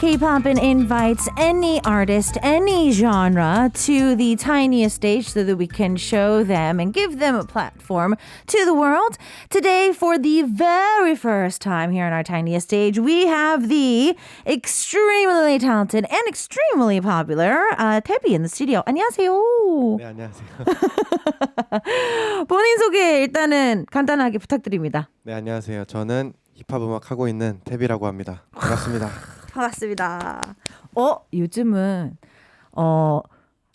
K-pop invites any artist, any genre to the tiniest stage so that we can show them and give them a platform to the world. Today, for the very first time here on our tiniest stage, we have the extremely talented and extremely popular Tebi in the studio. 안녕하세요. 네, 안녕하세요. 본인 소개 일단은 간단하게 부탁드립니다. 네, 안녕하세요. 저는 힙합 음악 하고 있는 태비라고 합니다. 반갑습니다. 반갑습니다. 요즘은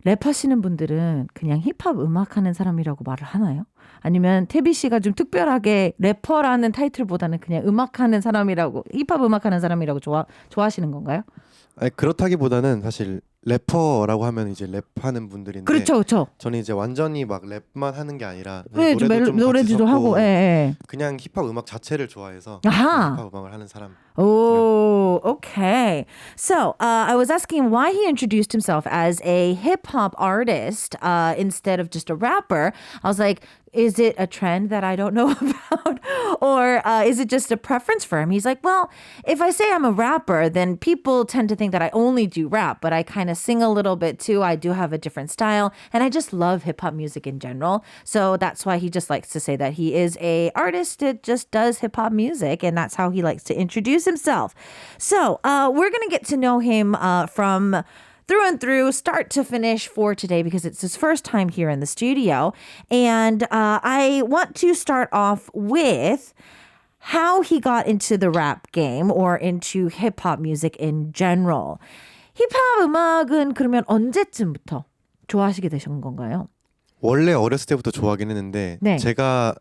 랩하시는 분들은 그냥 힙합 음악하는 사람이라고 말을 하나요? 아니면 태비 씨가 좀 특별하게 래퍼라는 타이틀보다는 그냥 음악하는 사람이라고 힙합 음악하는 사람이라고 좋아하시는 건가요? 아니, 그렇다기보다는 사실 래퍼라고 하면 이제 랩하는 분들인데 그렇죠. 저는 이제 완전히 막 랩만 하는 게 아니라 네, 노래도 하고 예. 그냥 힙합 음악 자체를 좋아해서 아하. 힙합 음악을 하는 사람. Oh, okay. So I was asking why he introduced himself as a hip hop artist instead of just a rapper. I was like, is it a trend that I don't know about? Or is it just a preference for him? He's like, well, if I say I'm a rapper, then people tend to think that I only do rap, but I kind of sing a little bit too. I do have a different style, and I just love hip hop music in general. So that's why he just likes to say that he is a artist that just does hip hop music, and that's how he likes to introduce himself. So we're going to get to know him from through and through, start to finish for today because it's his first time here in the studio. And I want to start off with how he got into the rap game or into hip-hop music in general. 힙합 음악은 그러면 언제쯤부터 좋아하시게 되신 건가요? 원래 어렸을 때부터 좋아하긴 했는데 네. 제가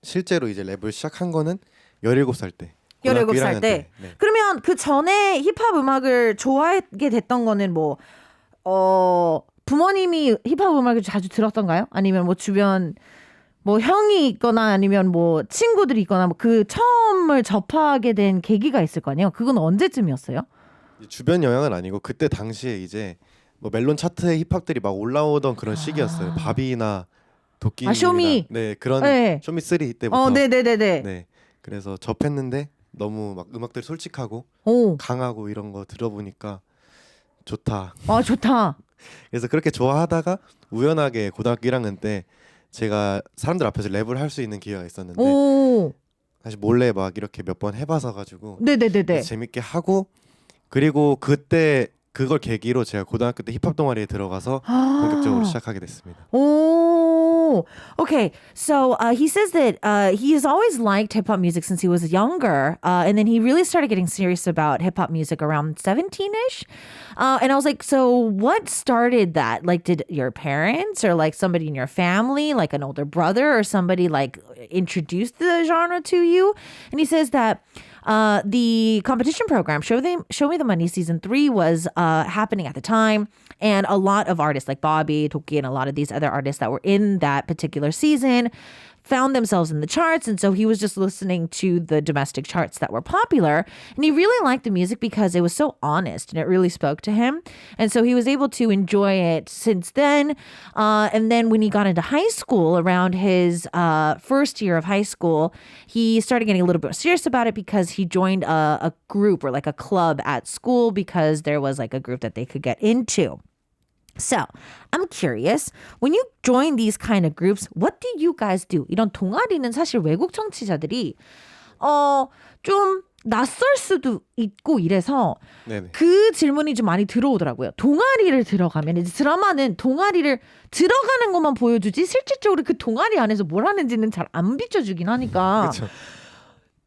실제로 이제 랩을 시작한 거는 17살 때. 17살 때. 네. 그러면 그 전에 힙합 음악을 좋아하게 됐던 거는 뭐 부모님이 힙합 음악을 자주 들었던가요? 아니면 뭐 주변 뭐 형이 있거나 아니면 뭐 친구들이 있거나 뭐 그 처음을 접하게 된 계기가 있을 거 아니에요? 그건 언제쯤이었어요? 주변 영향은 아니고 그때 당시에 이제 뭐 멜론 차트에 힙합들이 막 올라오던 그런 시기였어요. 바비나 도끼 쇼미. 네, 그런 네. 쇼미 3 때부터. 네네네네. 네. 그래서 접했는데 너무 막 음악들이 솔직하고 오. 강하고 이런 거 들어보니까 좋다. 아, 좋다. 그래서 그렇게 좋아하다가 우연하게 고등학교 1학년 때 제가 사람들 앞에서 랩을 할 수 있는 기회가 있었는데 오. 사실 몰래 막 이렇게 몇 번 해봐서 가지고 네네네네. 재밌게 하고 그리고 그때 그걸 계기로 제가 고등학교 때 힙합 동아리에 들어가서 본격적으로 시작하게 됐습니다. Oh, okay. So he says that he has always liked hip hop music since he was younger, and then he really started getting serious about hip hop music around 17ish. And I was like, so what started that? Like, did your parents or like somebody in your family, like an older brother or somebody, like introduce the genre to you? And he says that the competition program, Show Me the Money Season 3 was happening at the time. And a lot of artists like Bobby, Toki, and a lot of these other artists that were in that particular season found themselves in the charts. And so he was just listening to the domestic charts that were popular. And he really liked the music because it was so honest and it really spoke to him. And so he was able to enjoy it since then. And then when he got into high school, around his first year of high school, he started getting a little bit serious about it because he joined a group or like a club at school because there was like a group that they could get into. So, I'm curious, when you join these kind of groups, what do you guys do? 이런 동아리는 사실 외국 청취자들이 좀 낯설 수도 있고 이래서 네네. 그 질문이 좀 많이 들어오더라고요. 동아리를 들어가면 이제 드라마는 동아리를 들어가는 것만 보여주지 실질적으로 그 동아리 안에서 뭘 하는지는 잘 안 비춰주긴 하니까 그렇죠.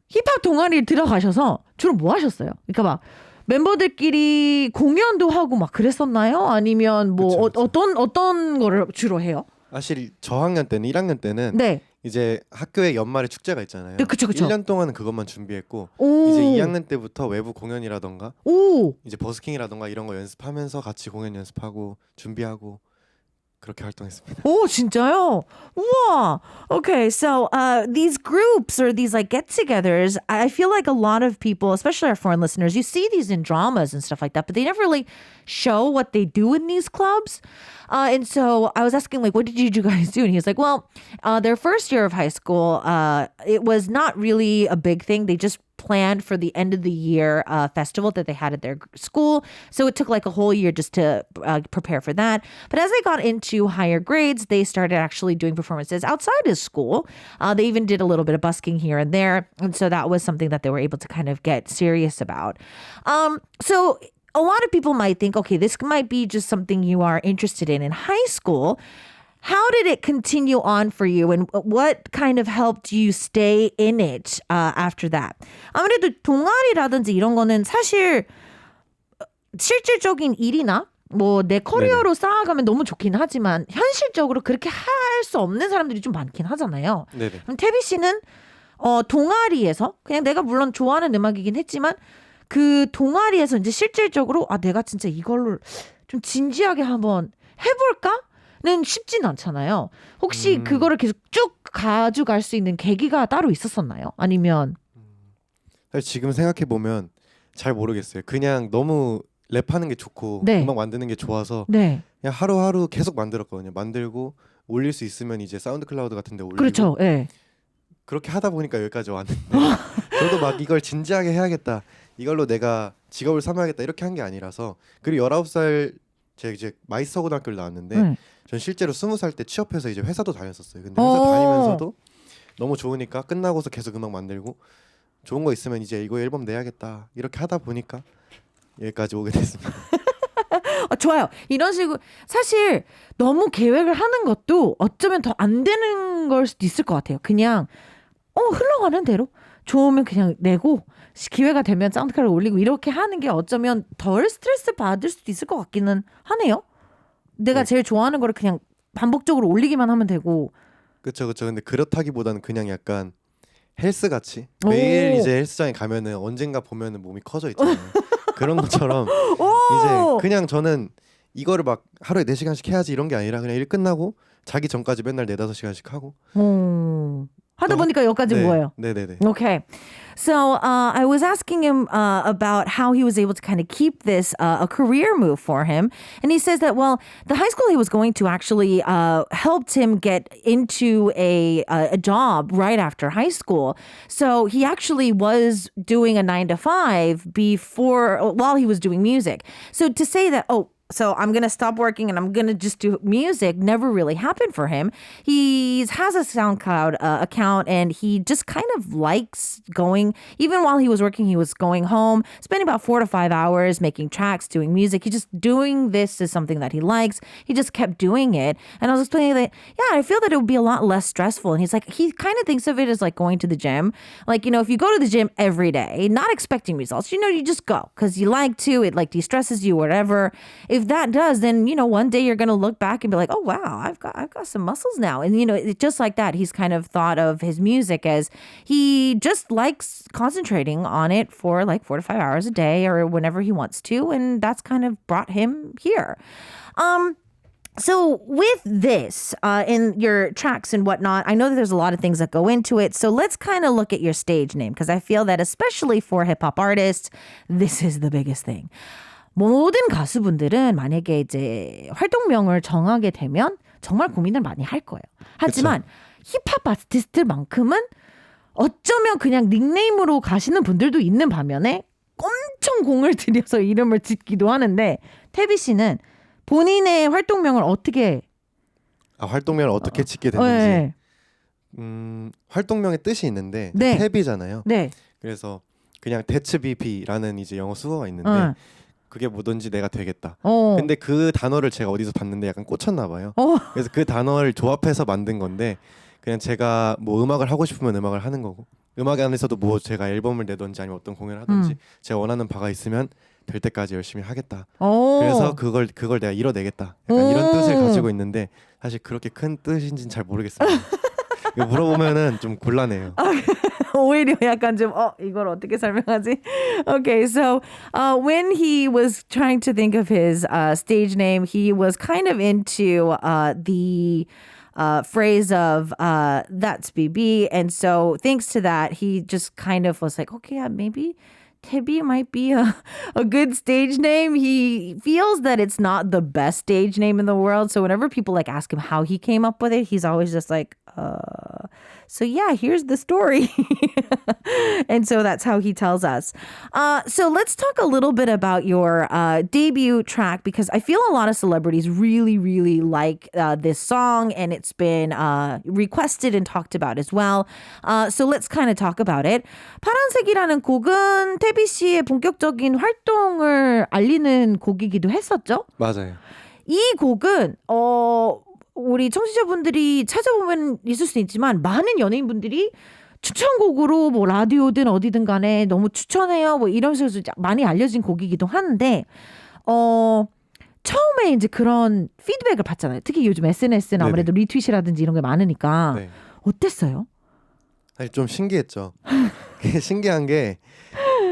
힙합 동아리를 들어가셔서 주로 뭐 하셨어요? 그러니까 막 멤버들끼리 공연도 하고 막 그랬었나요? 아니면 뭐 그쵸. 어떤 거를 주로 해요? 사실 저학년 때는 1학년 때는 네. 이제 학교에 연말에 축제가 있잖아요. 네, 그쵸. 1년 동안은 그것만 준비했고 오. 이제 2학년 때부터 외부 공연이라던가 오. 이제 버스킹이라던가 이런 거 연습하면서 같이 공연 연습하고 준비하고 그렇게 활동했습니다. 오, 진짜요? 우와. Okay, so these groups or these like get-togethers, I feel like a lot of people, especially our foreign listeners, you see these in dramas and stuff like that, but they never really show what they do in these clubs. And so I was asking, like, what did you guys do? And he was like, well, their first year of high school, it was not really a big thing. They just planned for the end of the year festival that they had at their school. So it took like a whole year just to prepare for that. But as they got into higher grades, they started actually doing performances outside of school. They even did a little bit of busking here and there. And so that was something that they were able to kind of get serious about. So a lot of people might think, okay, this might be just something you are interested in high school. How did it continue on for you, and what kind of helped you stay in it after that? 아무래도 동아리라든지 이런 거는 사실 실질적인 일이나 뭐 내 커리어로 쌓아가면 너무 좋긴 하지만 현실적으로 그렇게 할 수 없는 사람들이 좀 많긴 하잖아요. 네네. 그럼 태비 씨는 동아리에서 그냥 내가 물론 좋아하는 음악이긴 했지만 그 동아리에서 이제 실질적으로 내가 진짜 이걸로 좀 진지하게 한번 해볼까? 는 쉽진 않잖아요. 혹시 그거를 계속 쭉 가져갈 수 있는 계기가 따로 있었었나요? 아니면 사실 지금 생각해 보면 잘 모르겠어요. 그냥 너무 랩하는 게 좋고 네. 음악 만드는 게 좋아서 네, 그냥 하루하루 계속 만들었거든요. 만들고 올릴 수 있으면 이제 사운드 클라우드 같은 데 올리고 그렇죠. 네. 그렇게 하다 보니까 여기까지 왔는데 저도 막 이걸 진지하게 해야겠다. 이걸로 내가 직업을 삼아야겠다. 이렇게 한 게 아니라서 그리고 19살 제가 이제 마이스터 고등학교를 나왔는데 전 실제로 20살 때 취업해서 이제 회사도 다녔었어요. 근데 회사 다니면서도 너무 좋으니까 끝나고서 계속 음악 만들고 좋은 거 있으면 이제 이거 앨범 내야겠다. 이렇게 하다 보니까 여기까지 오게 됐습니다. 좋아요. 이런 식으로 사실 너무 계획을 하는 것도 어쩌면 더 안 되는 걸 수도 있을 것 같아요. 그냥 흘러가는 대로 좋으면 그냥 내고 기회가 되면 사운드클라우드 올리고 이렇게 하는 게 어쩌면 덜 스트레스 받을 수도 있을 것 같기는 하네요. 내가 제일 좋아하는 거를 그냥 반복적으로 올리기만 하면 되고. 그렇죠. 근데 그렇다기보다는 그냥 약간 헬스 같이 매일 이제 헬스장에 가면은 언젠가 보면은 몸이 커져 있잖아요. 그런 것처럼 이제 그냥 저는 이거를 막 하루에 4시간씩 해야지 이런 게 아니라 그냥 일 끝나고 자기 전까지 맨날 4-5시간씩 하고 하다 보니까 여기까지 뭐예요? 네네네. Okay. So I was asking him about how he was able to kind of keep this a career move for him. And he says that, well, the high school he was going to actually helped him get into a job right after high school. So he actually was doing a 9 to 5 while he was doing music. So to say that, so I'm going to stop working and I'm going to just do music never really happened for him. He has a SoundCloud account and he just kind of likes going, even while he was working, he was going home, spending about 4 to 5 hours making tracks, doing music. He just doing this is something that he likes. He just kept doing it. And I was explaining that, I feel that it would be a lot less stressful. And he's like, he kind of thinks of it as like going to the gym. Like, if you go to the gym every day, not expecting results, you just go because you like to, it like de-stresses you, whatever. If that does, then, one day you're going to look back and be like, oh, wow, I've got some muscles now. And, just like that, he's kind of thought of his music as he just likes concentrating on it for like 4 to 5 hours a day or whenever he wants to. And that's kind of brought him here. So with this, in your tracks and whatnot, I know that there's a lot of things that go into it. So let's kind of look at your stage name because I feel that especially for hip-hop artists, this is the biggest thing. 모든 가수분들은 만약에 이제 활동명을 정하게 되면 정말 고민을 많이 할 거예요. 하지만 힙합 아티스트만큼은 어쩌면 그냥 닉네임으로 가시는 분들도 있는 반면에 엄청 공을 들여서 이름을 짓기도 하는데 태비 씨는 본인의 활동명을 어떻게 활동명을 어떻게 짓게 됐는지 활동명의 뜻이 있는데 태비잖아요. 네. 그래서 그냥 대츠 BP라는 이제 영어 수어가 있는데 그게 뭐든지 내가 되겠다. 근데 그 단어를 제가 어디서 봤는데 약간 꽂혔나 봐요. 그래서 그 단어를 조합해서 만든 건데 그냥 제가 뭐 음악을 하고 싶으면 음악을 하는 거고 음악 안에서도 뭐 제가 앨범을 내든지 아니면 어떤 공연을 하든지 제가 원하는 바가 있으면 될 때까지 열심히 하겠다. 그래서 그걸 내가 이뤄내겠다. 약간 이런 뜻을 가지고 있는데 사실 그렇게 큰 뜻인지는 잘 모르겠습니다. 이거 물어보면은 좀 곤란해요. 오히려 약간 좀 이걸 어떻게 설명하지? Okay, so when he was trying to think of his stage name, he was kind of into the phrase of that's BB, and so thanks to that, he just kind of was like, okay, maybe Tebby might be a good stage name. He feels that it's not the best stage name in the world. So whenever people like ask him how he came up with it, he's always just like, so yeah, here's the story. And so that's how he tells us. So let's talk a little bit about your debut track, because I feel a lot of celebrities really, really like this song, and it's been requested and talked about as well. So let's kind of talk about it. 파란색이라는 곡은 태비 씨의 본격적인 활동을 알리는 곡이기도 했었죠? 맞아요. 이 곡은 우리 청취자분들이 찾아보면 있을 수 있지만 많은 연예인분들이 추천곡으로 뭐 라디오든 어디든 간에 너무 추천해요 뭐 이런 식으로 많이 알려진 곡이기도 한데 처음에 이제 그런 피드백을 받잖아요. 특히 요즘 SNS는 아무래도 리트윗이라든지 이런 게 많으니까 네. 어땠어요? 사실 좀 신기했죠. 신기한 게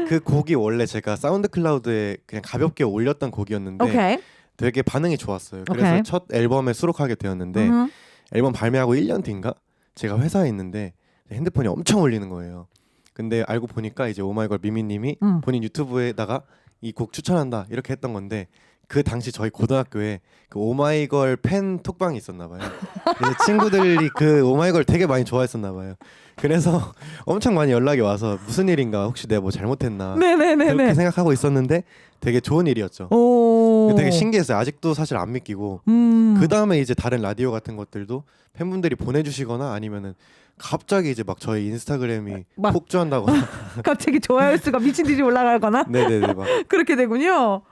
그 곡이 원래 제가 사운드 클라우드에 그냥 가볍게 올렸던 곡이었는데 Okay. 되게 반응이 좋았어요. 그래서 Okay. 첫 앨범에 수록하게 되었는데 앨범 발매하고 1년 뒤인가 제가 회사에 있는데 핸드폰이 엄청 울리는 거예요. 근데 알고 보니까 이제 오마이걸 미미님이 본인 유튜브에다가 이 곡 추천한다 이렇게 했던 건데 그 당시 저희 고등학교에 그 오마이걸 팬 톡방이 있었나 봐요. 그래서 친구들이 그 오마이걸 되게 많이 좋아했었나 봐요. 그래서 엄청 많이 연락이 와서 무슨 일인가, 혹시 내가 뭐 잘못했나 그렇게 생각하고 있었는데 되게 좋은 일이었죠. 되게 신기했어요. 아직도 사실 안 믿기고 그 다음에 이제 다른 라디오 같은 것들도 팬분들이 보내주시거나 아니면은 갑자기 이제 막 저희 인스타그램이 폭주한다거나 갑자기 좋아요 수가 미친 듯이 올라가거나 네네네 막 그렇게 되군요.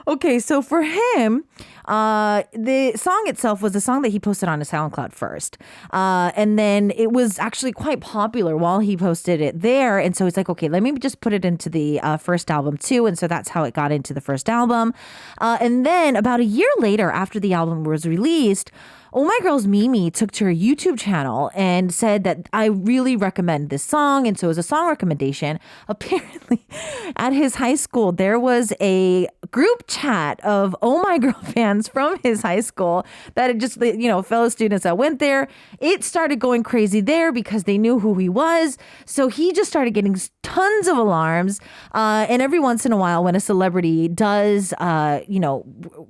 Okay. So for him, the song itself was a song that he posted on his SoundCloud first. And then it was actually quite popular while he posted it there. And so he's like, okay, let me just put it into the first album too. And so that's how it got into the first album. And then about a year later, after the album was released, Oh My Girl's Mimi took to her YouTube channel and said that I really recommend this song. And so it was a song recommendation. Apparently, at his high school, there was a group chat of Oh My Girl fans from his high school that had just, fellow students that went there. It started going crazy there because they knew who he was. So he just started getting tons of alarms. And every once in a while, when a celebrity does,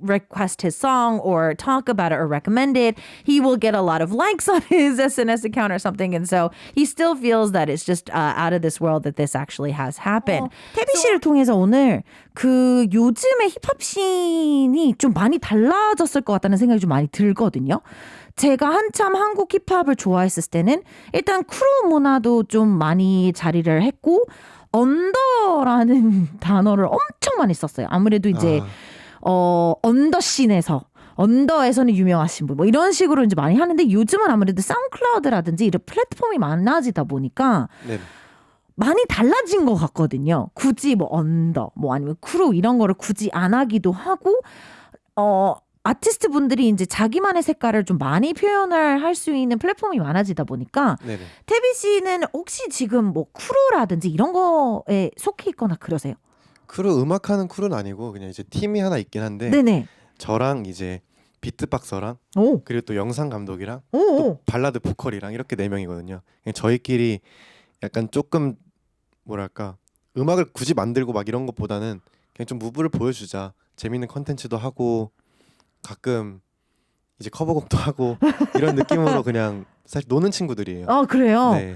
request his song or talk about it or recommend it, he will get a lot of likes on his SNS account or something. And so he still feels that it's just out of this world that this actually has happened. 태비 씨를 통해서 오늘 그 요즘의 힙합 씬이 좀 많이 달라졌을 것 같다는 생각이 좀 많이 들거든요. 제가 한참 한국 힙합을 좋아했을 때는 일단 크루 문화도 좀 많이 자리를 했고 언더라는 단어를 엄청 많이 썼어요. 아무래도 이제 언더에서는 유명하신 분, 뭐 이런 식으로 이제 많이 하는데 요즘은 아무래도 사운드클라우드라든지 이런 플랫폼이 많아지다 보니까 많이 달라진 것 같거든요. 굳이 뭐 언더, 뭐 아니면 크루 이런 거를 굳이 안 하기도 하고, 아티스트 분들이 이제 자기만의 색깔을 좀 많이 표현을 할 수 있는 플랫폼이 많아지다 보니까 태비 씨는 혹시 지금 뭐 크루라든지 이런 거에 속해 있거나 그러세요? 크루 음악하는 크루는 아니고 그냥 이제 팀이 하나 있긴 한데 저랑 이제 비트박서랑 그리고 또 영상 감독이랑 또 발라드 보컬이랑 이렇게 4명이거든요. 그냥 저희끼리 약간 조금 뭐랄까 음악을 굳이 만들고 막 이런 것보다는 그냥 좀 무브를 보여주자, 재밌는 컨텐츠도 하고 가끔 이제 커버곡도 하고 이런 느낌으로 그냥 사실 노는 친구들이에요. 그래요? 네.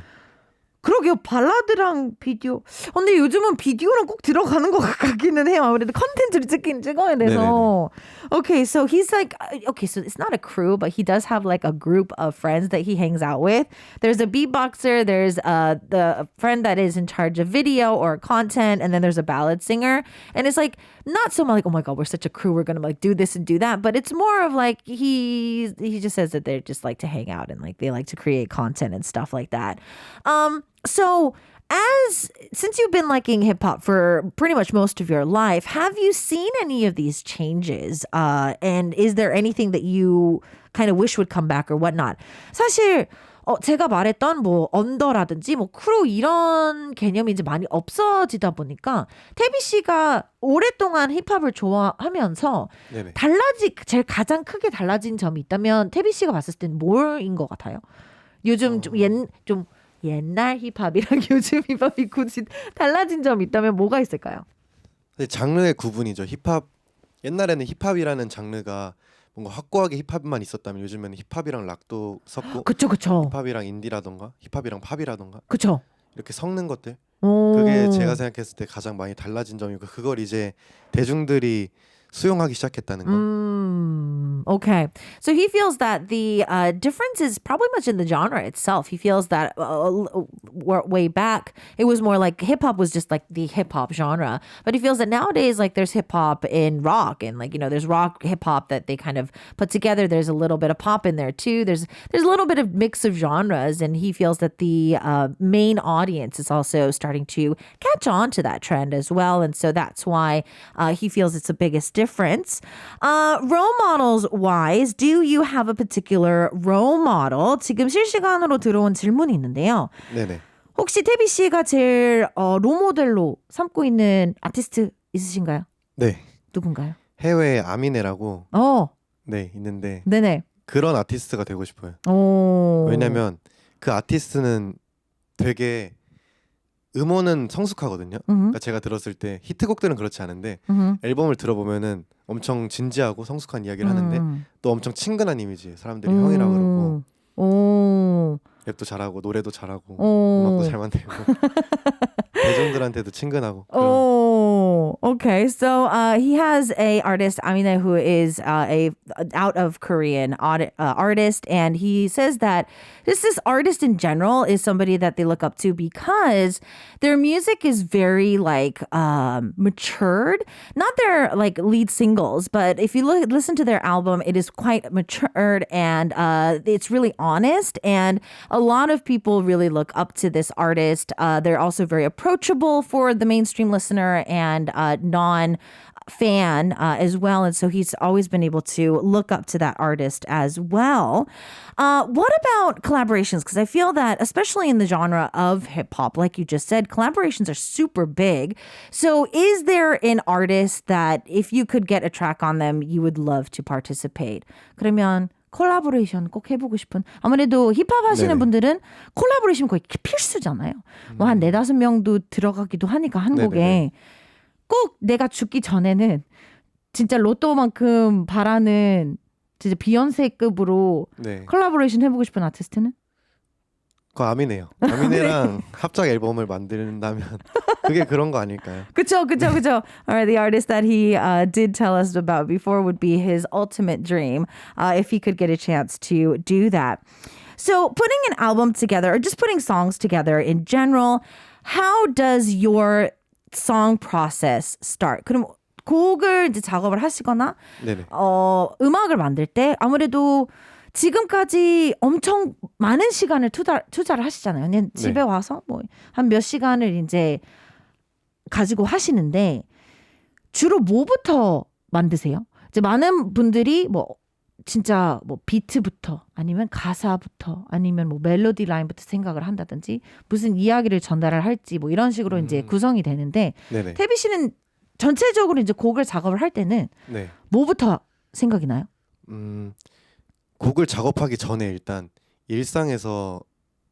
그러게요. 발라드랑 비디오. 근데 요즘은 비디오랑 꼭 들어가는 것 같기는 해요. 아무래도 컨텐츠를 찍어야 돼서. Okay, so he's like, okay, so it's not a crew, but he does have like a group of friends that he hangs out with. There's a beatboxer, there's the friend that is in charge of video or content, and then there's a ballad singer. And it's like, not so much like, oh my God, we're such a crew, we're going to like do this and do that. But it's more of like, he just says that they just like to hang out and like they like to create content and stuff like that. So since you've been liking hip hop for pretty much most of your life, have you seen any of these changes? And is there anything that you kind of wish would come back or whatnot? 사실 제가 말했던 뭐 언더라든지 뭐 크루 이런 개념이 이제 많이 없어지다 보니까 태비 씨가 오랫동안 힙합을 좋아하면서 제일 가장 크게 달라진 점이 있다면 태비 씨가 봤을 때는 뭐인 것 같아요? 요즘 좀 옛날 힙합이랑 요즘 힙합이 굳이 달라진 점이 있다면 뭐가 있을까요? 장르의 구분이죠. 힙합 옛날에는 힙합이라는 장르가 뭔가 확고하게 힙합만 있었다면 요즘에는 힙합이랑 락도 섞고 그쵸. 힙합이랑 인디라던가 힙합이랑 팝이라던가 그쵸. 이렇게 섞는 것들 오. 그게 제가 생각했을 때 가장 많이 달라진 점이고 그걸 이제 대중들이 수용하기 시작했다는 거. Okay. So he feels that the difference is probably much in the genre itself. He feels that way back, it was more like hip hop was just like the hip hop genre. But he feels that nowadays, like there's hip hop in rock and like, there's rock hip hop that they kind of put together. There's a little bit of pop in there too. There's a little bit of mix of genres. And he feels that the main audience is also starting to catch on to that trend as well. And so that's why he feels it's the biggest difference. Role models wise, do you have a particular role model? 지금 실시간으로 들어온 질문이 있는데요. 네네. 혹시 태비 씨가 제일 롤모델로 삼고 있는 아티스트 있으신가요? 네. 누군가요? 해외에 아미네라고 네 있는데 네네. 그런 아티스트가 되고 싶어요. 오. 왜냐면 그 아티스트는 되게 음원은 성숙하거든요. 그러니까 제가 들었을 때 히트곡들은 그렇지 않은데 앨범을 들어보면은 엄청 진지하고 성숙한 이야기를 하는데 또 엄청 친근한 이미지. 사람들이 형이라고 그러고 랩도 잘하고 노래도 잘하고 음악도 잘 만들고 대중들한테도 친근하고. Okay. So he has a artist, Amina, who is a out of Korean artist, and he says that this artist in general is somebody that they look up to because their music is very like matured. Not their like lead singles, but if you listen to their album, it is quite matured and it's really honest. And a lot of people really look up to this artist. They're also very approachable for the mainstream listener and non-fan as well. And so he's always been able to look up to that artist as well. What about collaborations? Because I feel that, especially in the genre of hip hop, like you just said, collaborations are super big. So is there an artist that if you could get a track on them, you would love to participate? 그러면 콜라보레이션 꼭 해보고 싶은 아무래도 힙합 하시는 네네. 분들은 콜라보레이션 거의 필수잖아요. 뭐 한 4-5명도 들어가기도 하니까 한 곡에 네네네. 꼭 내가 죽기 전에는 진짜 로또만큼 바라는 진짜 비욘세급으로 네. 콜라보레이션 해보고 싶은 아티스트는? 그 아미네요. 아미네랑 합작 앨범을 만든다면 그게 그런 거 아닐까요? 그쵸. Alright, the artist that he did tell us about before would be his ultimate dream if he could get a chance to do that. So putting an album together or just putting songs together in general, how does your song process start? 그럼 곡을 이제 작업을 하시거나 네네. 음악을 만들 때 아무래도 지금까지 엄청 많은 시간을 투자를 하시잖아요. 그냥 집에 와서 뭐 한 몇 시간을 이제 가지고 하시는데 주로 뭐부터 만드세요? 이제 많은 분들이 뭐 진짜 뭐 비트부터 아니면 가사부터 아니면 뭐 멜로디 라인부터 생각을 한다든지 무슨 이야기를 전달을 할지 뭐 이런 식으로 이제 구성이 되는데 네네. 태비 씨는 전체적으로 이제 곡을 작업을 할 때는 네. 뭐부터 생각이 나요? 곡을 작업하기 전에 일단 일상에서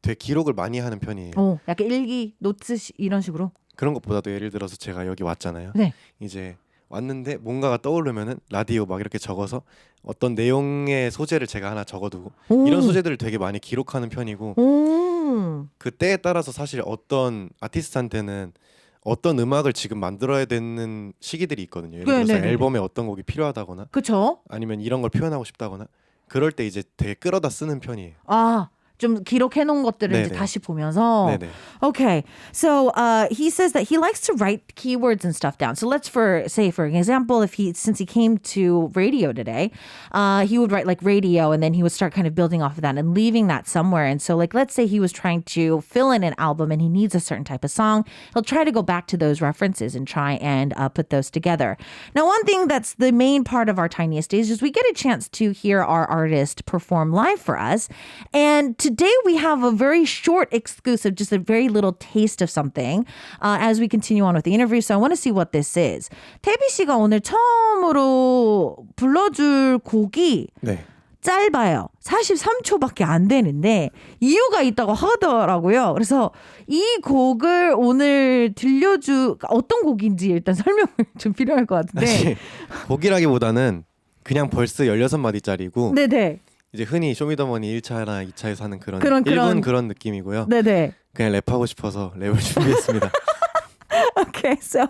되게 기록을 많이 하는 편이에요. 약간 일기, 노트 이런 식으로? 그런 것보다도 예를 들어서 제가 여기 왔잖아요. 네. 이제 왔는데 뭔가가 떠오르면은 라디오 막 이렇게 적어서 어떤 내용의 소재를 제가 하나 적어두고 이런 소재들을 되게 많이 기록하는 편이고 그 때에 따라서 사실 어떤 아티스트한테는 어떤 음악을 지금 만들어야 되는 시기들이 있거든요. 예를 들어서 네네네네. 앨범에 어떤 곡이 필요하다거나 그쵸? 아니면 이런 걸 표현하고 싶다거나 그럴 때 이제 되게 끌어다 쓰는 편이에요. 좀 기록해 놓은 것들을 이제 네네. 다시 보면서. 네네. Okay. So he says that he likes to write keywords and stuff down. So let's say for example, since he came to radio today, he would write like radio and then he would start kind of building off of that and leaving that somewhere. And so like let's say he was trying to fill in an album and he needs a certain type of song, he'll try to go back to those references and try and put those together. Now, one thing that's the main part of our Tiniest Days is we get a chance to hear our artist perform live for us. And today we have a very short exclusive, just a very little taste of something as we continue on with the interview. So I want to see what this is. 태비 씨가 오늘 처음으로 불러줄 곡이 네. 짧아요. 43초밖에 안 되는데 이유가 있다고 하더라고요. 그래서 이 곡을 오늘 어떤 곡인지 일단 설명을 좀 필요할 것 같은데. 사실 곡이라기보다는 그냥 벌써 16마디짜리고 네네. 이제 흔히 쇼미더머니 1차나 2차에서 하는 그런 그런 그런 느낌이고요. 네네. 그냥 랩하고 싶어서 랩을 준비했습니다. Okay, so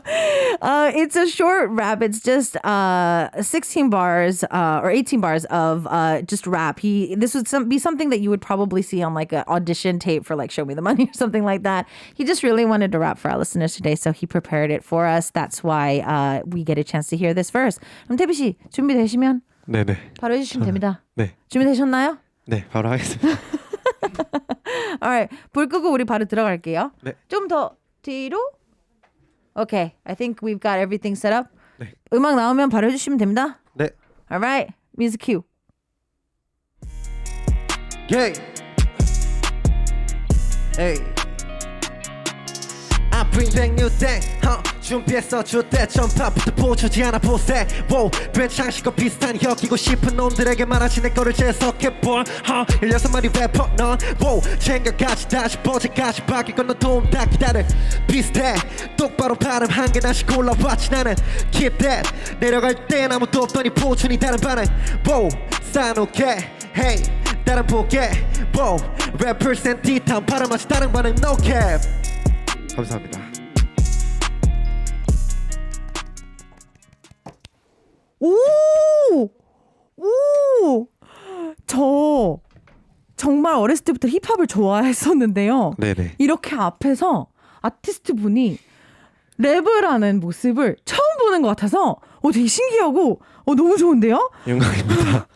it's a short rap. It's just 16 bars or 18 bars of just rap. This would be something that you would probably see on like an audition tape for like Show Me the Money or something like that. He just really wanted to rap for our listeners today, so he prepared it for us. That's why we get a chance to hear this first. 그럼 태비 씨 준비되시면 네네. 바로 해주시면 됩니다. 네. 준비되셨나요? 네, 바로 하겠습니다. Alright, 불 끄고 우리 바로 들어갈게요. 네. 좀 더 뒤로. Okay, I think we've got everything set up. 네. 음악 나오면 바로 해주시면 됩니다. 네. Alright, music cue. Yeah. Hey. I bring back new thing. 준비했어 주대 전파부터 보여주지 않아 보세. Wow, 배창식과 비슷한 혁이고 싶은 놈들에게 말하지 내 거를 재석해볼. 16마리 래퍼 넌 wow, 챙겨가지 다시 버제까지 바뀔 건 너 도움 다 기다려. 비슷해 똑바로 발음 한 개나씩 골라왔지 나는. Keep that 내려갈 땐 아무도 없더니 포춘이 다른 반응. Wow, 싸놓게 hey 다른 보게. Wow, 래퍼 센티탄 발음하지 다른 반응 no cap. 감사합니다. 오! 오! 저 정말 어렸을 때부터 힙합을 좋아했었는데요. 네네. 이렇게 앞에서 아티스트 분이 랩을 하는 모습을 처음 보는 것 같아서 되게 신기하고 너무 좋은데요? 영광입니다.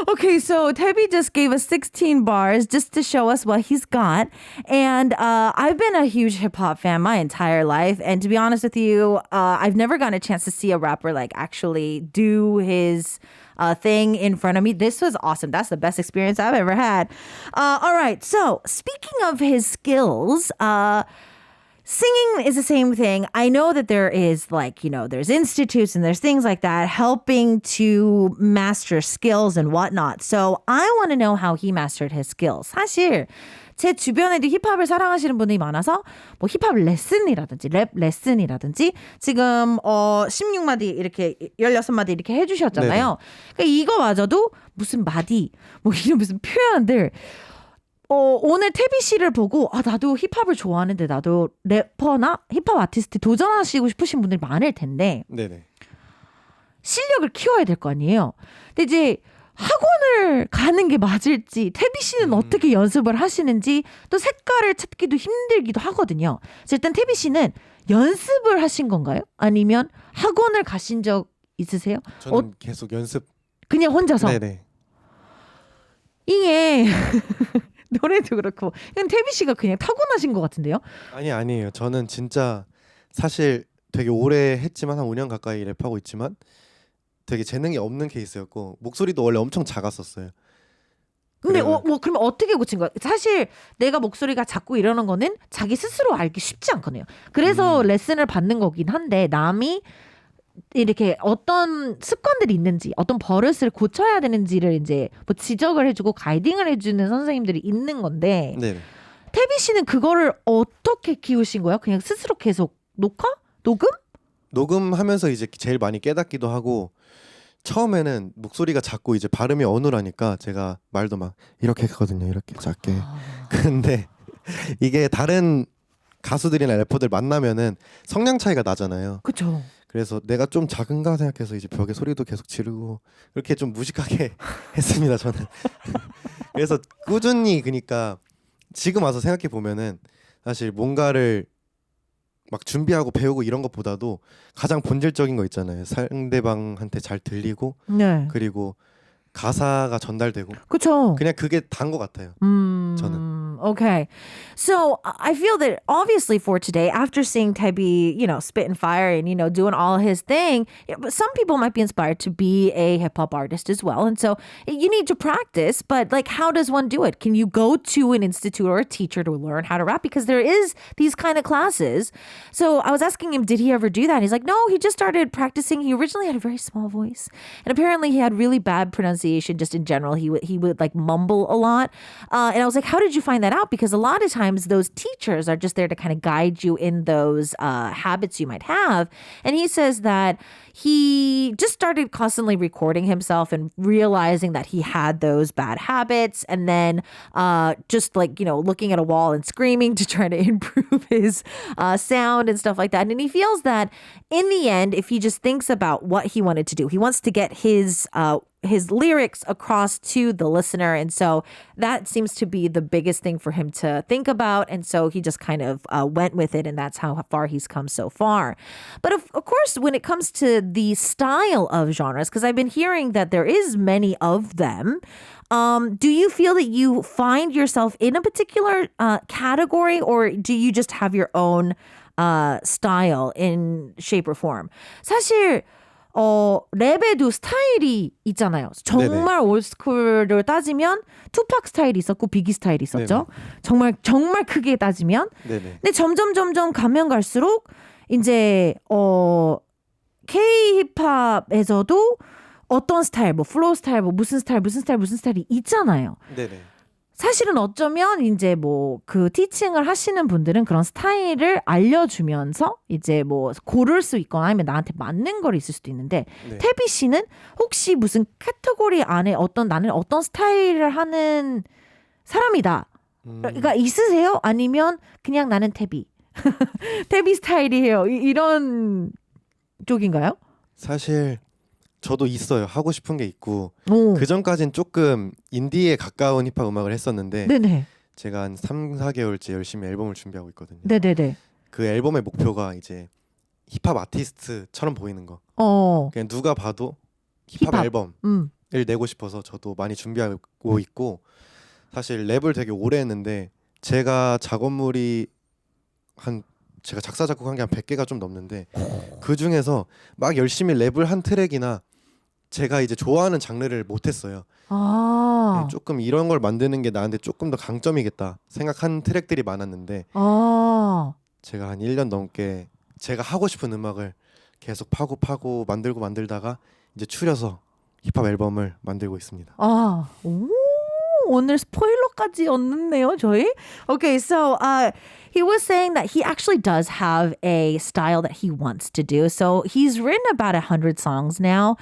Okay, so Tebby just gave us 16 bars just to show us what he's got. And I've been a huge hip hop fan my entire life. And to be honest with you, I've never gotten a chance to see a rapper like actually do his thing in front of me. This was awesome. That's the best experience I've ever had. All right, so speaking of his skills, singing is the same thing. I know that there is there's institutes and there's things like that helping to master skills and whatnot. So I want to know how he mastered his skills. 사실 제 주변에도 힙합을 사랑하시는 분들이 많아서 뭐 힙합 레슨이라든지 랩 레슨이라든지 지금 16마디 이렇게 16마디 이렇게 해주셨잖아요. 그러니까 이거마저도 무슨 마디 뭐 이런 무슨 표현들 오늘 태비 씨를 보고 나도 힙합을 좋아하는데 나도 래퍼나 힙합 아티스트 도전하시고 싶으신 분들이 많을 텐데 네네. 실력을 키워야 될 거 아니에요. 근데 이제 학원을 가는 게 맞을지 태비 씨는 어떻게 연습을 하시는지 또 색깔을 찾기도 힘들기도 하거든요. 그래서 일단 태비 씨는 연습을 하신 건가요? 아니면 학원을 가신 적 있으세요? 저는 계속 연습. 그냥 혼자서? 네네. 이게 노래도 그렇고 이건 태비 씨가 그냥 타고나신 것 같은데요? 아니에요. 저는 진짜 사실 되게 오래 했지만 한 5년 가까이 랩하고 있지만 되게 재능이 없는 케이스였고 목소리도 원래 엄청 작았었어요. 근데 그럼 어떻게 고친 거야? 사실 내가 목소리가 작고 이러는 거는 자기 스스로 알기 쉽지 않거든요. 그래서 레슨을 받는 거긴 한데 남이 이렇게 어떤 습관들이 있는지 어떤 버릇을 고쳐야 되는지를 이제 뭐 지적을 해주고 가이딩을 해주는 선생님들이 있는 건데 네. 태비 씨는 그거를 어떻게 키우신 거예요? 그냥 스스로 계속 녹음하면서 이제 제일 많이 깨닫기도 하고 처음에는 목소리가 작고 이제 발음이 어눌하니까 제가 말도 막 이렇게 했거든요. 이렇게 작게. 근데 이게 다른 가수들이나 래퍼들 만나면은 성량 차이가 나잖아요. 그렇죠. 그래서 내가 좀 작은가 생각해서 이제 벽에 소리도 계속 지르고 이렇게 좀 무식하게 했습니다. 저는. 그래서 꾸준히 그러니까 지금 와서 생각해 보면은 사실 뭔가를 막 준비하고 배우고 이런 것보다도 가장 본질적인 거 있잖아요. 상대방한테 잘 들리고 그리고 가사가 전달되고 그렇죠. 그냥 그게 다인 것 같아요. 저는. Okay. So I feel that obviously for today, after seeing Tebby, spit and fire and, doing all his thing, but some people might be inspired to be a hip hop artist as well. And so you need to practice, but like, how does one do it? Can you go to an institute or a teacher to learn how to rap? Because there is these kind of classes. So I was asking him, did he ever do that? And he's like, no, he just started practicing. He originally had a very small voice. And apparently he had really bad pronunciation just in general. He would like mumble a lot. And I was like, how did you find that out? Because a lot of times those teachers are just there to kind of guide you in those habits you might have. And he says that he just started constantly recording himself and realizing that he had those bad habits. And then just like, looking at a wall and screaming to try to improve his sound and stuff like that. And he feels that in the end, if he just thinks about what he wanted to do, he wants to get his lyrics across to the listener. And so that seems to be the biggest thing for him to think about. And so he just kind of went with it. And that's how far he's come so far. But of course, when it comes to the style of genres, because I've been hearing that there is many of them, do you feel that you find yourself in a particular category, or do you just have your own style in shape or form? 사실 랩에도 스타일이 있잖아요. 정말 올스쿨을 따지면 투팍 스타일이 있었고 비기 스타일이 있었죠. 정말 크게 따지면. 네네. 근데 점점 가면 갈수록 이제 K 힙합에서도 어떤 스타일, 뭐 플로우 스타일, 뭐 무슨 스타일이 있잖아요. 네네. 사실은 어쩌면 이제 뭐 그 티칭을 하시는 분들은 그런 스타일을 알려주면서 이제 뭐 고를 수 있거나 아니면 나한테 맞는 걸 있을 수도 있는데 네. 태비 씨는 혹시 무슨 카테고리 안에 나는 어떤 스타일을 하는 사람이다. 그러니까 있으세요? 아니면 그냥 나는 태비. 태비 스타일이에요. 이런 쪽인가요? 사실 저도 있어요. 하고 싶은 게 있고 그 전까진 조금 인디에 가까운 힙합 음악을 했었는데 네네. 제가 한 3, 4개월째 열심히 앨범을 준비하고 있거든요. 네네네. 그 앨범의 목표가 이제 힙합 아티스트처럼 보이는 거. 그냥 누가 봐도 힙합 앨범을 내고 싶어서 저도 많이 준비하고 있고 사실 랩을 되게 오래 했는데 제가 작업물이 제가 작사 작곡한 게 한 100개가 좀 넘는데 그 중에서 막 열심히 랩을 한 트랙이나 제가 이제 좋아하는 장르를 못했어요. 네, 조금 이런 걸 만드는 게 나한테 조금 더 강점이겠다 생각한 트랙들이 많았는데 제가 한 1년 넘게 제가 하고 싶은 음악을 계속 파고 만들다가 이제 추려서 힙합 앨범을 만들고 있습니다. 오늘 스포일러까지 얻는네요, 저희. Okay, so he was saying that he actually does have a style that he wants to do. So he's written about 100 songs now.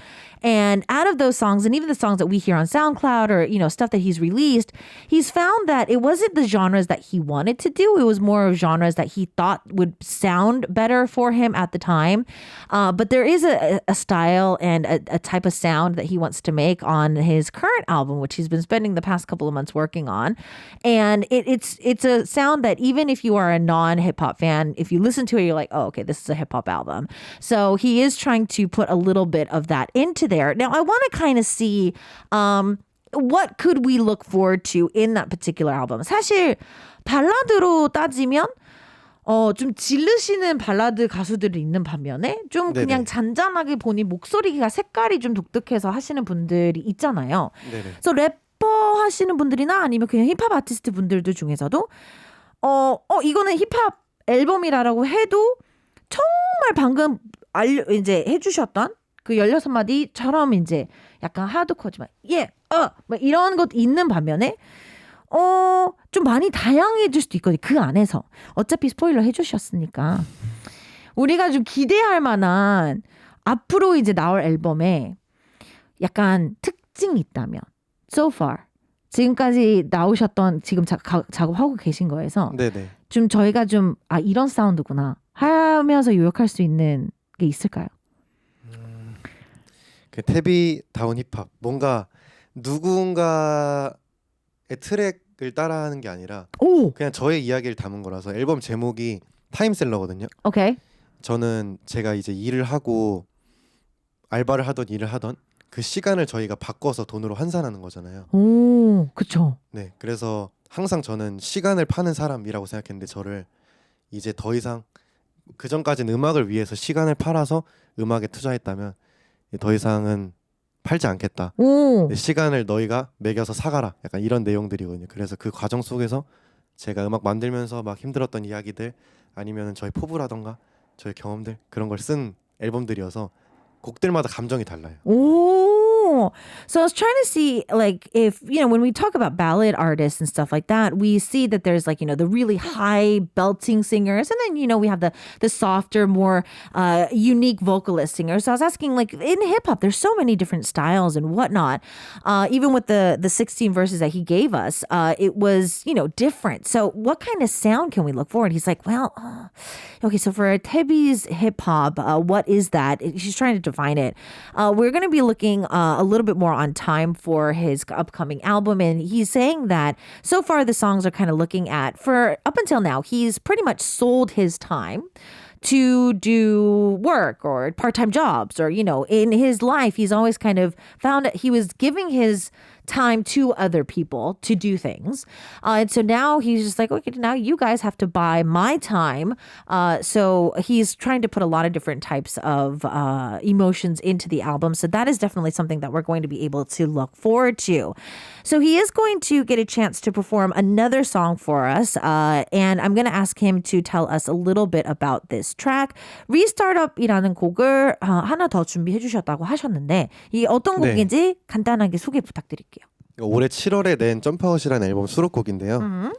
And out of those songs, and even the songs that we hear on SoundCloud or, stuff that he's released, he's found that it wasn't the genres that he wanted to do. It was more of genres that he thought would sound better for him at the time. But there is a style and a type of sound that he wants to make on his current album, which he's been spending the past couple of months working on. And it's a sound that even if you are a non-hip hop fan, if you listen to it, you're like, oh, okay, this is a hip hop album. So he is trying to put a little bit of that into there. Now, I want to kind of see what could we look forward to in that particular album. 사실 발라드로 따지면 좀 지르시는 발라드 가수들이 있는 반면에 좀 그냥 잔잔하게 보니 목소리가 색깔이 좀 독특해서 하시는 분들이 있잖아요. 그래서 래퍼 하시는 분들이나 아니면 그냥 힙합 아티스트 분들도 중에서도 이거는 힙합 앨범이라고 해도 정말 방금 이제 해주셨던 그 16마디처럼 이제 약간 하드코어지만 뭐 이런 것 있는 반면에 좀 많이 다양해질 수도 있거든요. 그 안에서 어차피 스포일러 해주셨으니까 우리가 좀 기대할 만한 앞으로 이제 나올 앨범에 약간 특징이 있다면 so far 지금까지 나오셨던 지금 작업하고 계신 거에서 좀 저희가 좀 이런 사운드구나 하면서 요약할 수 있는 게 있을까요? 그 태비 다운 힙합 뭔가 누군가의 트랙을 따라하는 게 아니라 그냥 저의 이야기를 담은 거라서 앨범 제목이 타임셀러거든요. 오케이. 저는 제가 이제 일을 하고 알바를 하던 일을 하던 그 시간을 저희가 바꿔서 돈으로 환산하는 거잖아요. 그쵸. 네, 그래서 항상 저는 시간을 파는 사람이라고 생각했는데 저를 이제 더 이상 그 전까지는 음악을 위해서 시간을 팔아서 음악에 투자했다면 더 이상은 팔지 않겠다. 오. 시간을 너희가 매겨서 사가라. 약간 이런 내용들이거든요. 그래서 그 과정 속에서 제가 음악 만들면서 막 힘들었던 이야기들 아니면 저희 포부라던가 저희 경험들 그런 걸 쓴 앨범들이어서 곡들마다 감정이 달라요. Oh, so I was trying to see, like, if, when we talk about ballad artists and stuff like that, we see that there's, like, the really high belting singers, and then, we have the softer, more unique vocalist singers. So I was asking, like, in hip hop, there's so many different styles and whatnot. Even with the 16 verses that he gave us, it was, different. So what kind of sound can we look for? And he's like, well, okay, so for Tebi's hip hop, what is that? She's trying to define it. We're going to be looking a little bit more on time for his upcoming album. And he's saying that so far the songs are kind of looking at, for up until now, he's pretty much sold his time to do work or part-time jobs or, in his life, he's always kind of found that he was giving his time to other people to do things. And so now he's just like, okay, now you guys have to buy my time. So he's trying to put a lot of different types of emotions into the album. So that is definitely something that we're going to be able to look forward to. So he is going to get a chance to perform another song for us. And I'm going to ask him to tell us a little bit about this track. Restart Up이라는 곡을 하나 더 준비해 주셨다고 하셨는데 이게 어떤 네. 곡인지 간단하게 소개 부탁드릴게요. 올해 7월에 낸 점프아웃이라는 앨범 수록곡인데요.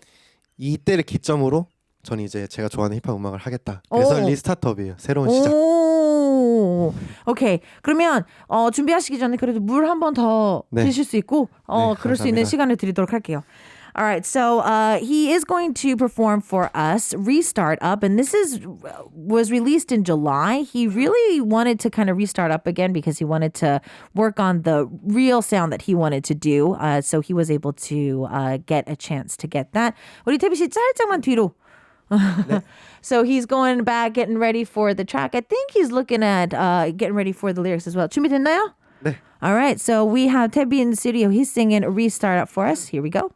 이때를 기점으로 전 이제 제가 좋아하는 힙합 음악을 하겠다. 그래서 오. 리스타트업이에요. 새로운 시작. 오, 오케이. 그러면 준비하시기 전에 그래도 물 한 번 더 네. 드실 수 있고 네, 그럴 수 있는 감사합니다. 시간을 드리도록 할게요. All right, so he is going to perform for us Restart Up, and this was released in July. He really wanted to kind of restart up again because he wanted to work on the real sound that he wanted to do. So he was able to get a chance to get that. 우리 태비 씨 살짝만 뒤로. So he's going back, getting ready for the track. I think he's looking at getting ready for the lyrics as well. 준비됐나요? 네. All right, so we have Tebi in the studio. He's singing Restart Up for us. Here we go.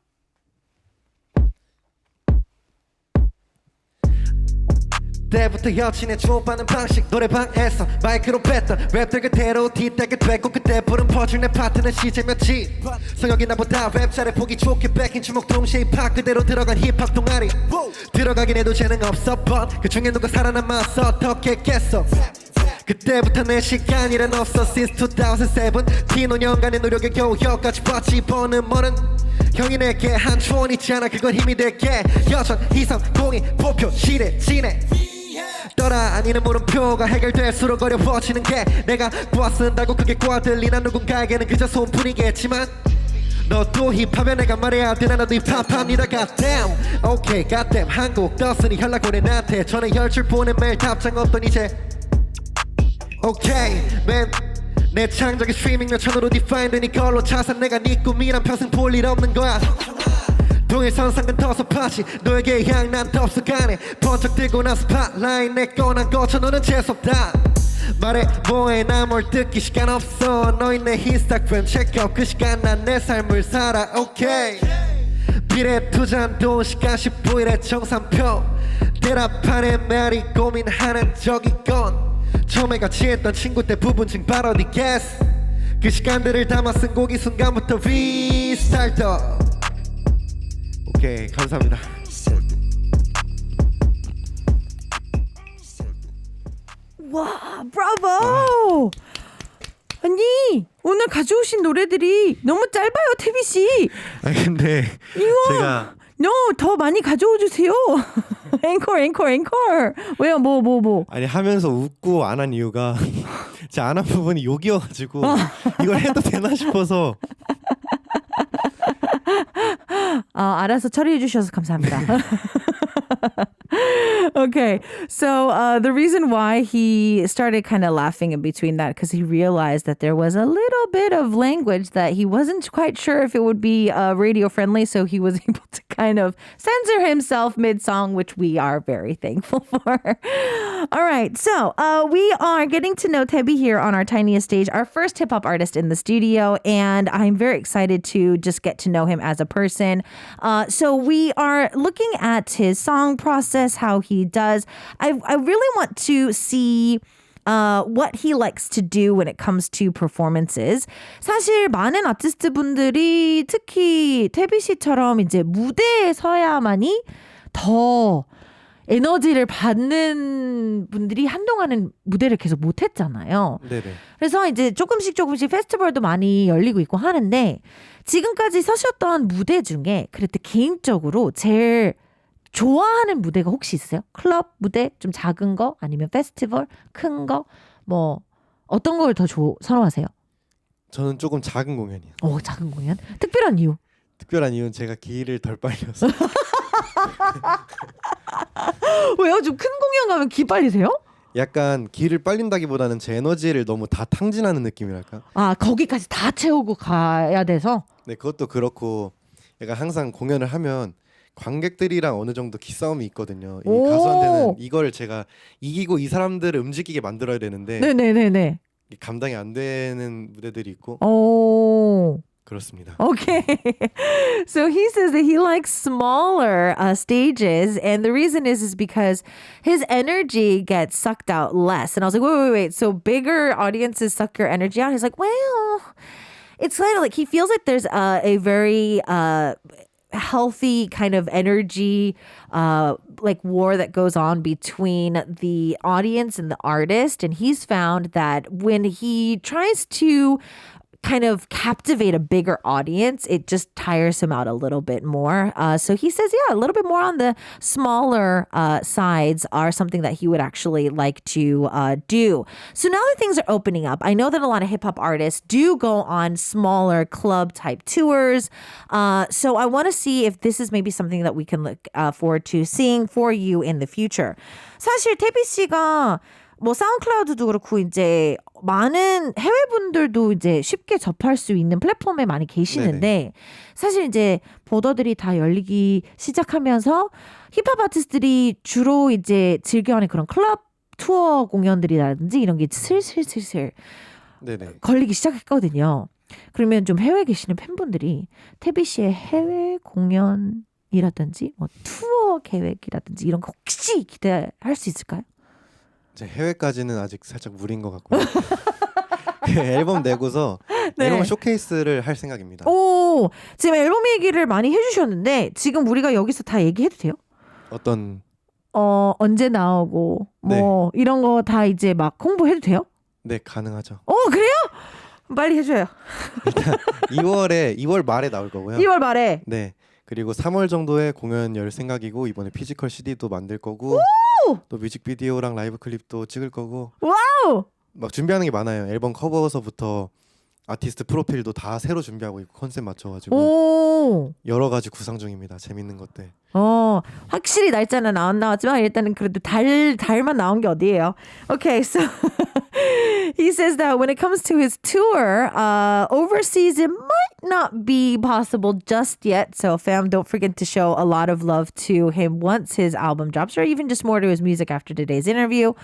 때부터 여친의 좁아하는 방식 노래방에서 마이크로 뺐던 랩들 그대로 뒷대게 되고 그때 부른 퍼즐 내 파트는 시제였지 성역이 나보다 랩 잘해 보기 좋게 뺏긴 주먹 동시에 힙합 그대로 들어간 힙합 동아리 들어가긴 해도 재능 없어 but 그 중에 누가 살아남아서 어떻게 깼어 그때부터 내 시간이란 없어 since 2007 15년간의 노력에 겨우 여기까지 봤지 버는 뭐는 형이 내게 한 조언 있잖아 그건 힘이 될게 여전 이성 공이 보표 시대 지내 떠나니는 물음표가 해결될수록 어려워지는 게 내가 보았쓴다고 그게 꽈들리나 누군가에게는 그저 소음뿐이겠지만 너도 힙하면 내가 말해야 되나 너도 힙합합니다 goddamn okay goddamn 한국 떴으니 연락 오네 나한테 전에 10줄 보낸 매일 답장 없던 이제 okay man 내 창작의 스트리밍 몇천으로 디파인 된 이걸로 차산 내가 네 꿈이란 평생 볼 일 없는 거야 동일선상은 터서 파지 너에게 향 난 덥석하네 번쩍 들고 난 스팟라인 내 꺼난 거쳐 너는 재수없다 말해 뭐해 나 뭘 듣기 시간 없어 너희 내 인스타그램 체크업 그 시간 난 내 삶을 살아 오케이 비례 투자도 시간 15일에 정산표 대답하네 메아리 고민하는 적이건 처음에 같이 했던 친구 때 부분증 바로 네 guess 그 시간들을 담아 쓴 곡이 순간부터 Restart Up 오케이 감사합니다 와, 브라보! 아니, 오늘 가져오신 노래들이 너무 짧아요, 태비 씨. 아 근데 이거 제가 더 많이 가져오 주세요. 앵콜. 왜요? 뭐. 아니 하면서 웃고 안 한 이유가 제가 안 한 부분이 욕이어가지고 이걸 해도 되나 싶어서 알아서 처리해 주셔서 감사합니다. Okay, so the reason why he started kind of laughing in between that because he realized that there was a little bit of language that he wasn't quite sure if it would be radio friendly, so he was able to kind of censor himself mid-song, which we are very thankful for. All right, so we are getting to know Tebi here on our tiniest stage, our first hip-hop artist in the studio, and I'm very excited to just get to know him as a person. So we are looking at his song process, how he does. I really want to see what he likes to do when it comes to performances. 사실 많은 아티스트 분들이 특히 태비 씨처럼 이제 무대에 서야만이 더 에너지를 받는 분들이 한동안은 무대를 계속 못 했잖아요. 네네. 그래서 이제 조금씩 페스티벌도 많이 열리고 있고 하는데 지금까지 서셨던 무대 중에 그래도 개인적으로 제일 좋아하는 무대가 혹시 있어요? 클럽 무대? 좀 작은 거? 아니면 페스티벌? 큰 거? 뭐 어떤 걸 더 선호하세요? 저는 조금 작은 공연이요. 오, 작은 공연? 특별한 이유? 특별한 이유는 제가 기를 덜 빨려서. 왜요? 좀 큰 공연 가면 기 빨리세요? 약간 기를 빨린다기보다는 제 에너지를 너무 다 탕진하는 느낌이랄까? 아, 거기까지 다 채우고 가야 돼서? 네, 그것도 그렇고 약간 항상 공연을 하면 관객들이랑 어느 정도 기싸움이 있거든요. 이 가수한테는 이걸 제가 이기고 이 사람들을 움직이게 만들어야 되는데 네네네네. 감당이 안 되는 무대들이 있고 오. 그렇습니다. Okay. So he says that he likes smaller stages, and the reason is because his energy gets sucked out less. And I was like, wait. So bigger audiences suck your energy out? He's like, well, it's kind of like he feels like there's a very healthy kind of energy like war that goes on between the audience and the artist. And he's found that when he tries to kind of captivate a bigger audience, it just tires him out a little bit more. So he says, yeah, a little bit more on the smaller sides are something that he would actually like to do. So now that things are opening up, I know that a lot of hip hop artists do go on smaller club type tours. So I want to see if this is maybe something that we can look forward to seeing for you in the future. 사실 태비 씨가 뭐 사운드클라우드도 그렇고 이제 많은 해외 분들도 이제 쉽게 접할 수 있는 플랫폼에 많이 계시는데 네네. 사실 이제 보더들이 다 열리기 시작하면서 힙합 아티스트들이 주로 이제 즐겨하는 그런 클럽 투어 공연들이라든지 이런 게 슬슬 네네. 걸리기 시작했거든요. 그러면 좀 해외에 계시는 팬분들이 태비 씨의 해외 공연이라든지 뭐 투어 계획이라든지 이런 거 혹시 기대할 수 있을까요? 해외까지는 아직 살짝 무리인 것 같고요. 앨범 내고서 네. 앨범 쇼케이스를 할 생각입니다. 오, 지금 앨범 얘기를 많이 해주셨는데 지금 우리가 여기서 다 얘기해도 돼요? 어떤 언제 나오고 뭐 네. 이런 거 다 이제 막 홍보해도 돼요? 네, 가능하죠. 그래요? 빨리 해줘요. 일단 2월 말에 나올 거고요. 2월 말에. 네. 그리고 3월 정도에 공연 열 생각이고 이번에 피지컬 CD도 만들 거고 또 뮤직비디오랑 라이브 클립도 찍을 거고 와우! 막 준비하는 게 많아요. 앨범 커버서부터 아티스트 프로필도 다 새로 준비하고 있고 컨셉 맞춰가지고 여러 가지 구상 중입니다. 재밌는 것들. 확실히 날짜는 안 나왔지만 일단은 그래도 달만 나온 게 어디예요? Okay, so he says that when it comes to his tour, overseas it might not be possible just yet. So fam, don't forget to show a lot of love to him once his album drops, or even just more to his music after today's interview.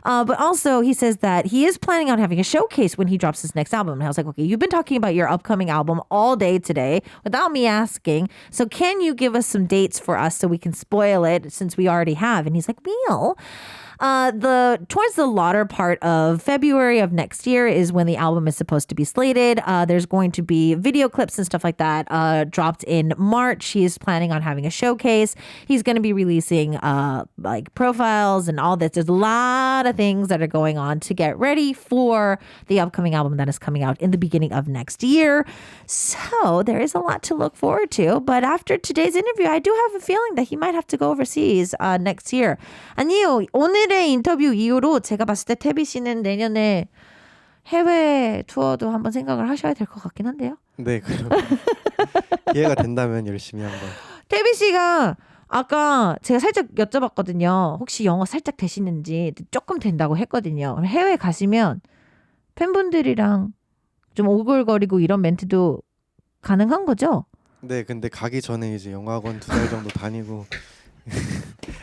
But also he says that he is planning on having a showcase when he drops his next album. And I was like, okay, you've been talking about your upcoming album all day today without me asking. So can you give us some dates for us so we can spoil it since we already have? And he's like, well, towards the latter part of February of next year is when the album is supposed to be slated. There's going to be video clips and stuff like that dropped in March. He's planning on having a showcase. He's going to be releasing like profiles and all this. There's a lot of things that are going on to get ready for the upcoming album that is coming out in the beginning of next year. So there is a lot to look forward to. But after today's interview, I do have a feeling that he might have to go overseas next year. 아니요, 오늘의 인터뷰 이후로 제가 봤을 때 태비 씨는 내년에 해외 투어도 한번 생각을 하셔야 될 것 같긴 한데요. 네, 그럼 기회가 된다면 열심히 한번. 태비 씨가 아까 제가 살짝 여쭤봤거든요. 혹시 영어 살짝 되시는지 조금 된다고 했거든요. 해외 가시면 팬분들이랑 좀 오글거리고 이런 멘트도 가능한 거죠? 네, 근데 가기 전에 이제 영어학원 2달 정도 다니고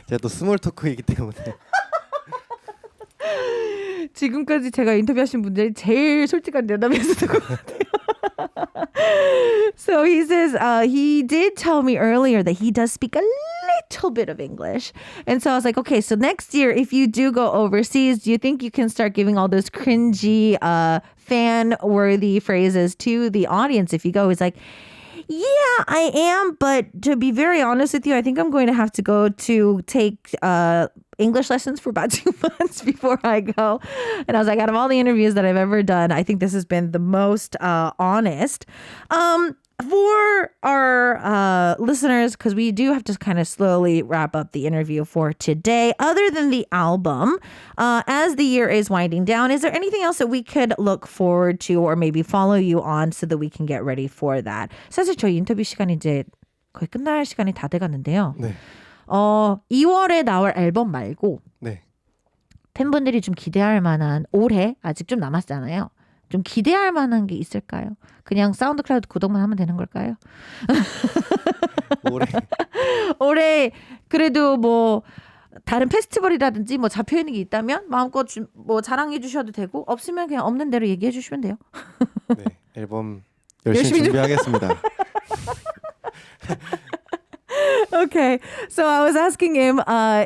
제가 또 스몰 토크이기 때문에 지금까지 제가 인터뷰하신 분들이 제일 솔직한 대답이었을 것 같아요. So he says he did tell me earlier that he does speak a little bit of English. And so I was like, okay, so next year, if you do go overseas, do you think you can start giving all those cringy, fan-worthy phrases to the audience if you go? He's like, yeah, I am. But to be very honest with you, I think I'm going to have to go to take English lessons for about 2 months before I go. And I was like, out of all the interviews that I've ever done, I think this has been the most honest. For our listeners, because we do have to kind of slowly wrap up the interview for today, other than the album, as the year is winding down, is there anything else that we could look forward to or maybe follow you on so that we can get ready for that? 사실 저희 인터뷰 시간이 이제 거의 끝날 시간이 다 돼가는데요. 네. 2월에 나올 앨범 말고 네. 팬분들이 좀 기대할 만한 올해 아직 좀 남았잖아요. 좀 기대할 만한 게 있을까요? 그냥 사운드 클라우드 구독만 하면 되는 걸까요? 올해 그래도 뭐 다른 페스티벌이라든지 뭐 잡혀 있는 게 있다면 마음껏 뭐 자랑해 주셔도 되고 없으면 그냥 없는 대로 얘기해 주시면 돼요. 네, 앨범 열심히 준비하겠습니다. Okay, so I was asking him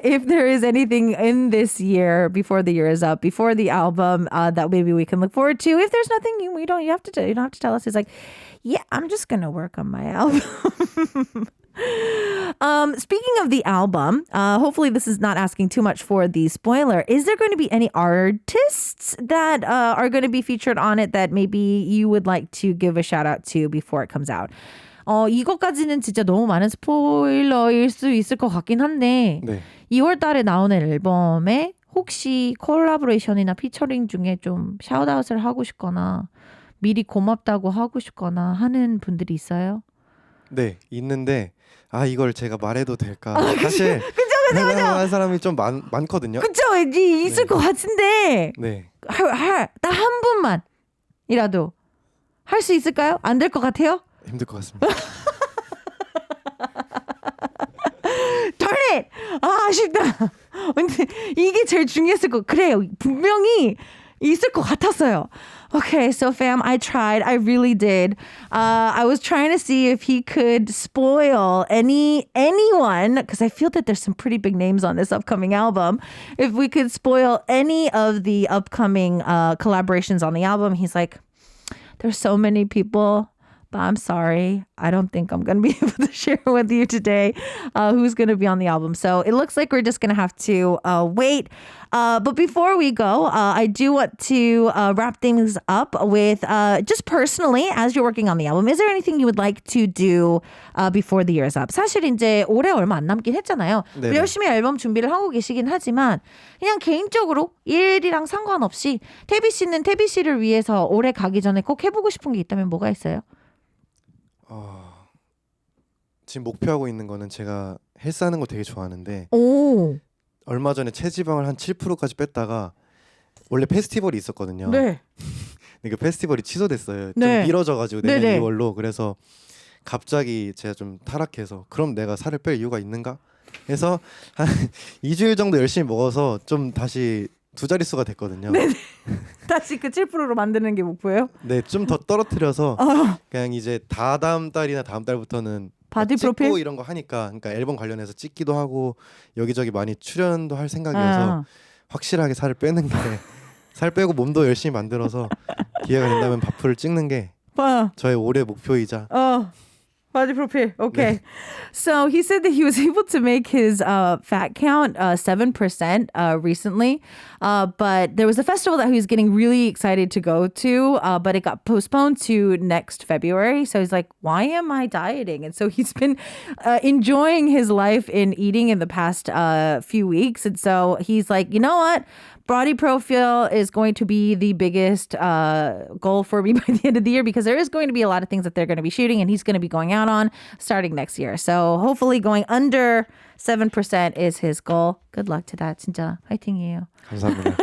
if there is anything in this year before the year is up, before the album that maybe we can look forward to. If there's nothing, you don't have to tell us. He's like, yeah, I'm just gonna work on my album. Speaking of the album, hopefully this is not asking too much for the spoiler. Is there going to be any artists that are going to be featured on it that maybe you would like to give a shout out to before it comes out? 이것까지는 진짜 너무 많은 스포일러일 수 있을 것 같긴 한데 네. 2월 달에 나오는 앨범에 혹시 콜라보레이션이나 피처링 중에 좀 샤웃아웃을 하고 싶거나 미리 고맙다고 하고 싶거나 하는 분들이 있어요? 네, 있는데 이걸 제가 말해도 될까? 사실 생각하는 사람이 좀 많거든요. 그쵸? 있을 것 같은데 네. 딱 한 분만이라도 할 수 있을까요? 안 될 것 같아요? 힘들 것 같습니다. Darn it! 아쉽다. 근데 이게 제일 중요했을 거 그래요. 분명히 있을 것 같았어요. Okay, so fam, I tried. I really did. I was trying to see if he could spoil anyone, because I feel that there's some pretty big names on this upcoming album. If we could spoil any of the upcoming collaborations on the album, he's like, there's so many people. But I'm sorry. I don't think I'm going to be able to share with you today who's going to be on the album. So it looks like we're just going to have to wait. But before we go, I do want to wrap things up with just personally, as you're working on the album, is there anything you would like to do before the year is up? 사실 이제 올해 얼마 안 남긴 했잖아요. 네네. 열심히 앨범 준비를 하고 계시긴 하지만 그냥 개인적으로 일이랑 상관없이 태비 씨는 태비 씨를 위해서 올해 가기 전에 꼭 해보고 싶은 게 있다면 뭐가 있어요? 지금 목표하고 있는 거는 제가 헬스하는 거 되게 좋아하는데 오. 얼마 전에 체지방을 한 7%까지 뺐다가 원래 페스티벌이 있었거든요. 네. 근데 그 페스티벌이 취소됐어요. 네. 좀 미뤄져가지고 내년 네네. 2월로. 그래서 갑자기 제가 좀 타락해서 그럼 내가 살을 뺄 이유가 있는가? 해서 한 2주일 정도 열심히 먹어서 좀 다시 두 자릿수가 됐거든요. 네네. 다시 그 7%로 만드는 게 목표예요? 네, 좀 더 떨어뜨려서 그냥 이제 다다음 달이나 다음 달부터는 바디 찍고 프로필? 이런 거 하니까 그러니까 앨범 관련해서 찍기도 하고 여기저기 많이 출연도 할 생각이어서 확실하게 살을 빼는 게 살 빼고 몸도 열심히 만들어서 기회가 된다면 바프를 찍는 게 저의 올해 목표이자 Body profile. Okay. 네. So he said that he was able to make his fat count 7% recently. But there was a festival that he was getting really excited to go to, but it got postponed to next February. So he's like, why am I dieting? And so he's been enjoying his life in eating in the past few weeks. And so he's like, you know what? Body profile is going to be the biggest goal for me by the end of the year because there is going to be a lot of things that they're going to be shooting and he's going to be going out out on starting next year. So hopefully going under 7% is his goal. Good luck to that. 진짜 화이팅이에요. 감사합니다.